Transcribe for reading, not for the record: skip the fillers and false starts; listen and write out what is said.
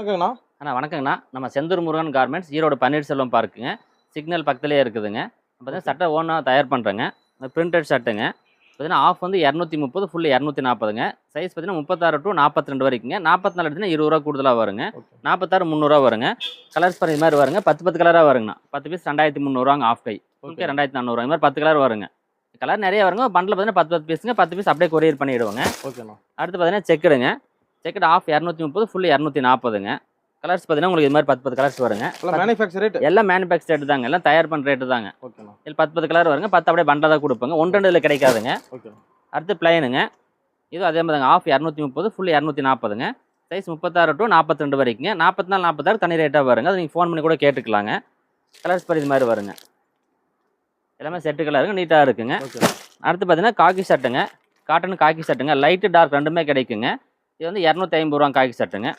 வணக்கங்கண்ணா. வணக்கங்கண்ணா. நம்ம Senthur Murugan garments, Erode Panneerselvam பார்க்குங்க. Signal பக்கத்திலேயே இருக்குதுங்க. பார்த்தீங்கன்னா, ஓகே. சட்டை ஓனா தயார் பண்ணுறேங்க. பிரிண்டட் ஷர்ட்டுங்க. பார்த்தீங்கன்னா, ஆஃப் வந்து 230, ஃபுல் 240ங்க. சைஸ் பார்த்தீங்கன்னா 36 டூ 42 வரைக்குங்க. 44 எடுத்தீங்கன்னா ரூ. 20 கூடுதலா வருங்க. ஓகே. 46 300 வருங்க. கலர்ஸ் பாருங்க இது மாதிரி வருங்க. 10 கலராக வருங்கண்ணா. 10 பீஸ் 2300 ஆஃப் கை. ஃபுல் கை 2400 இது மாதிரி 10 கலர் வருங்க. கலர் நிறைய வருங்க. பண்டில் பார்த்தீங்கன்னா 10 பீஸுங்க. 10 பீஸ் அப்படியே கொரியர் பண்ணிவிடுவோங்க. ஓகேண்ணா. அடுத்து பார்த்தீங்கன்னா செக்குடுங்க. செக்குடு ஆஃப் 230, ஃபுல் 240ங்க. கலர்ஸ் பார்த்தீங்கன்னா உங்களுக்கு இது மாதிரி 10 கலர்ஸ் வருங்க. மேனுஃபேக்சர் ரேட் எல்லாம் மேனுஃபேக்சர் ரேட்டு தாங்க. எல்லாம் தயார் பண்ணுற ரேட்டு தாங்க. ஓகேண்ணா. இதில் 10 கலர் வருங்க. 10 அப்படியே பண்டில் தான் கொடுப்போங்க. 1 2 இதில் கிடைக்காதுங்க. ஓகே. அடுத்து பிளைனுங்க. இதுவும் அதே மாதிரி தாங்க. ஆஃப் 230, ஃபுல் 240ங்க. சைஸ் 36 டு 42 வரைக்குங்க. 44 46 தனி ரேட்டாக வருங்க. அது நீங்கள் ஃபோன் பண்ணி கூட கேட்டுக்கலாங்க. கலர்ஸ் பாரு இது மாதிரி வருங்க. எல்லாமே செட்டு கலருங்க. நீட்டாக இருக்குங்க. அடுத்து பார்த்தீங்கன்னா காக்கி ஷர்ட்டுங்க. காட்டன் காக்கி ஷர்ட்டுங்க. லைட்டு டார்க் ரெண்டுமே கிடைக்குங்க. இது வந்து 250 காக்கி ஷர்ட்டுங்க.